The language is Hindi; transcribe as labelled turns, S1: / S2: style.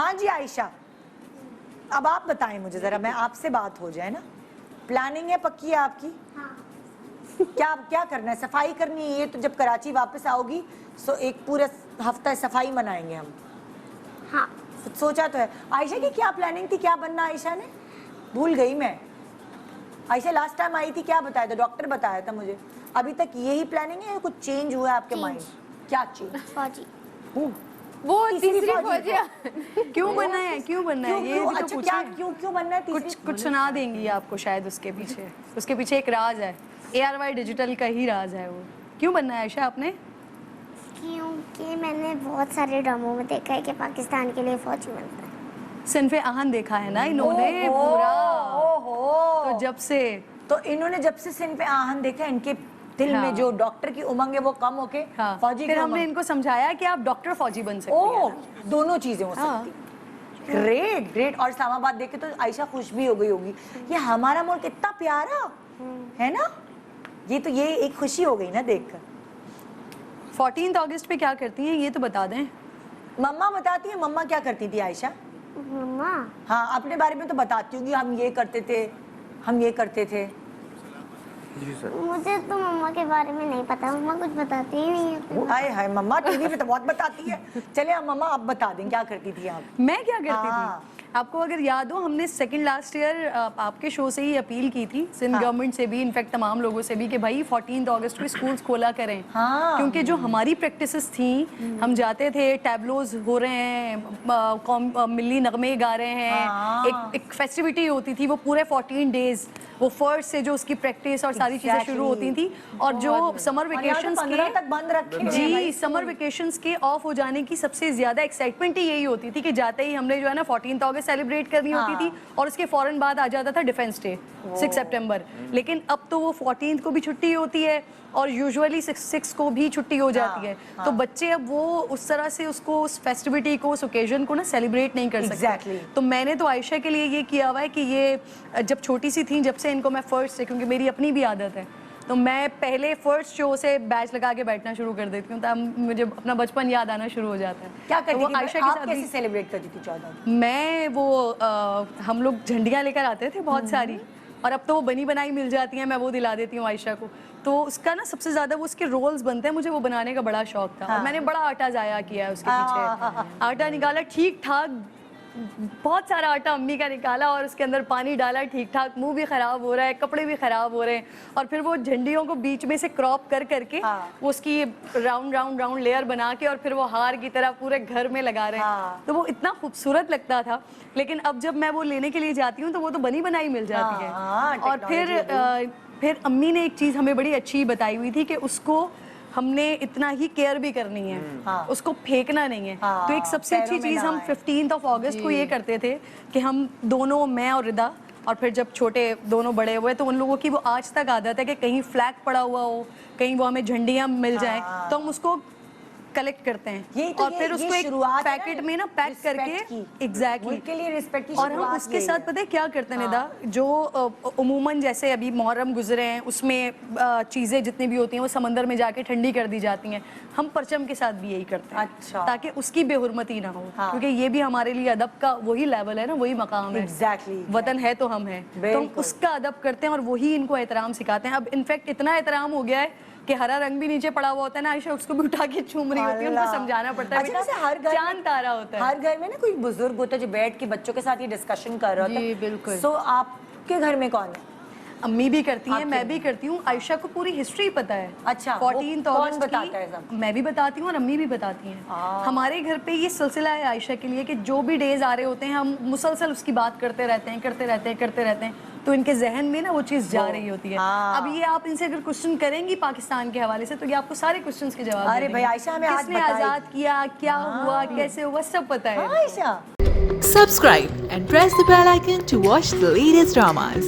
S1: हाँ जी आयशा, अब आप बताएं मुझे जरा, मैं आपसे बात हो जाए ना। प्लानिंग है पक्की है आपकी?
S2: हाँ।
S1: क्या क्या करना है? सफाई करनी है? ये तो जब कराची वापस आओगी सो एक पूरा हफ्ता सफाई मनाएंगे हम।
S2: हाँ।
S1: सोचा तो है। आयशा की क्या प्लानिंग थी, क्या बनना आयशा ने? भूल गई मैं। आयशा लास्ट टाइम आई थी क्या बताया था? डॉक्टर बताया था मुझे। अभी तक यही प्लानिंग है या कुछ चेंज हुआ है आपके माइंड? क्या चेंज?
S2: फौजी।
S3: वो तीसरी
S1: फौजी
S3: फौजी क्यों बनना है, क्यों बनना है, ये भी तो
S1: अच्छा क्या
S3: पूछिए।
S1: क्यों बनना है तीसरी?
S3: कुछ सुना देंगी आपको शायद उसके पीछे एक राज है। ARY डिजिटल का ही राज है वो। क्यों बनना है आयशा आपने?
S2: क्योंकि मैंने बहुत सारे ड्रामों में देखा है कि पाकिस्तान के लिए फौजी बनता है।
S3: सिनफे आहन देखा है ना इन्होंने पूरा। तो जब से
S1: इन्होंने जब से सिनफे आहन देखा, इनके दिल में जो डॉक्टर की उमंग है वो कम होके फौजी।
S3: फिर हमने इनको समझाया कि आप डॉक्टर फौजी बन सकते हैं।
S1: दोनों चीजें हो सकती। Great great. और इस्लामाबाद देख के तो आयशा खुश भी हो गई होगी, ये हमारा मुल्क इतना प्यारा है ना। ये एक खुशी हो गई ना देखकर।
S3: 14 अगस्त पे क्या करती हैं ये तो बता दें।
S1: मम्मा बताती है, मम्मा क्या करती थी आयशा?
S2: मम्मा?
S1: हाँ अपने बारे में तो बताती हूँ कि हम ये करते थे, हम ये करते थे।
S2: जी सर। मुझे तो मम्मा के बारे में नहीं पता, मम्मा कुछ बताती ही नहीं है।
S1: हाय हाय, मम्मा टीवी पे तो बहुत बताती है। चले अब मम्मा आप बता दें क्या करती थी आप?
S3: मैं क्या करती थी? आपको अगर याद हो, हमने सेकंड लास्ट ईयर आपके शो से ही अपील की थी सिंध गवर्नमेंट से भी, इनफैक्ट तमाम लोगों से भी, कि भाई 14 अगस्त को स्कूल्स खोला करें। क्योंकि जो हमारी प्रैक्टिसेस थी, हम जाते थे, टैबलोज हो रहे हैं, मिली नगमे गा रहे हैं, एक फेस्टिविटी होती थी वो पूरे 14 डेज, वो फर्स्ट से जो उसकी प्रैक्टिस और सारी चीजें शुरू होती थी। और जो समर वेकेशंस के
S1: बंद रखे
S3: जी, समर वेकेशंस के ऑफ हो जाने की सबसे ज्यादा एक्साइटमेंट ही यही होती थी कि जाते ही हमने जो है ना 14 अगस्त सेलिब्रेट करनी होती थी, और उसके फौरन बाद आ जाता था डिफेंस डे 6 सितंबर। लेकिन अब तो वो 14 को भी छुट्टी होती है और यूजुअली 6 को भी छुट्टी हो जाती है। तो बच्चे अब वो उस तरह से उसको, उस फेस्टिविटी को, उस ओकेजन को ना सेलिब्रेट नहीं कर सकते। तो मैंने तो आयशा के लिए ये किया हुआ है कि ये जब छोटी सी थी, जब से इनको मैं फर्स्ट से, क्योंकि मेरी अपनी भी आदत है, तो मैं पहले फर्स्ट शो से बैच लगा के बैठना शुरू कर देती हूँ, तब मुझे अपना बचपन याद आना शुरू हो जाता है।
S1: क्या करती थी
S3: आयशा के साथ?
S1: कैसे सेलिब्रेट करती थी 14?
S3: मैं वो हम लोग झंडियाँ लेकर आते थे बहुत सारी, और अब तो वो बनी बनाई मिल जाती हैं, मैं वो दिला देती हूँ आयशा को। तो उसका ना सबसे ज्यादा वो उसके रोल्स बनते हैं, मुझे वो बनाने का बड़ा शौक था। और मैंने बड़ा आटा जाया किया है उसके पीछे। आटा निकाला ठीक ठाक, बहुत सारा आटा अम्मी का निकाला, और उसके अंदर पानी डाला ठीक ठाक, मुंह भी खराब हो रहा है, कपड़े भी खराब हो रहे हैं, और फिर वो झंडियों को बीच में से क्रॉप कर करके वो उसकी राउंड राउंड राउंड लेयर बना के, और फिर वो हार की तरह पूरे घर में लगा रहे हैं। तो वो इतना खूबसूरत लगता था। लेकिन अब जब मैं वो लेने के लिए जाती हूँ तो वो तो बनी बनाई मिल जाती है। और फिर अम्मी ने एक चीज हमें बड़ी अच्छी बताई हुई थी कि उसको हमने इतना ही केयर भी करनी है, उसको फेंकना नहीं है। तो एक सबसे अच्छी चीज हम 15 अगस्त को ये करते थे कि हम दोनों, मैं और रिदा, और फिर जब छोटे दोनों बड़े हुए तो उन लोगों की वो आज तक आदत है कि कहीं फ्लैग पड़ा हुआ हो, कहीं वो हमें झंडियां मिल जाए, तो हम उसको कलेक्ट करते हैं और फिर उसको एक पैकेट में ना पैक करके, एग्जैक्टली
S1: के लिए रिस्पेक्ट की।
S3: और हम उसके साथ पता है क्या करते हैं निदा, जो उमूमन जैसे अभी मुहर्रम गुजरे हैं उसमें चीजें जितनी भी होती हैं वो समंदर में जाके ठंडी कर दी जाती हैं, हम परचम के साथ भी यही करते हैं। अच्छा। ताकि उसकी बेहुरमती ना हो। क्योंकि ये भी हमारे लिए अदब का वही लेवल है ना, वही मकाम है।
S1: एग्जैक्टली।
S3: वतन है तो हम हैं, तो हम उसका अदब करते हैं और वही इनको एहतराम सिखाते हैं। अब इनफैक्ट इतना एहतराम हो गया है कि हरा रंग भी नीचे पड़ा हुआ होता है ना, आयशा उसको भी उठा के चूम रही होती है, उनको समझाना पड़ता है।
S1: अच्छा, हर घर
S3: चांद तारा होता है।
S1: हर घर में ना कोई बुजुर्ग होता है जो बैठ के बच्चों के साथ ये डिस्कशन कर रहा होता है।
S3: बिल्कुल।
S1: सो आपके घर में कौन है?
S3: अम्मी भी करती हैं, मैं भी करती हूँ। आयशा को पूरी हिस्ट्री पता है।
S1: अच्छा,
S3: 14 अगस्त
S1: बताता है सब?
S3: मैं भी बताती हूँ और अम्मी भी बताती हैं। हमारे घर पे ये सिलसिला है आयशा के लिए कि जो भी डेज आ रहे होते हैं हम मुसलसल उसकी बात करते रहते हैं, तो इनके जहन में ना वो चीज जा रही होती है। अब ये आप इनसे अगर क्वेश्चन करेंगी पाकिस्तान के हवाले से तो ये आपको सारे क्वेश्चंस के जवाब
S1: अरे भाई आयशा हमें आज
S3: किसने आजाद किया, क्या हुआ, कैसे हुआ, सब पता है।
S1: Ayesha
S4: Subscribe and press the bell icon to watch the latest dramas.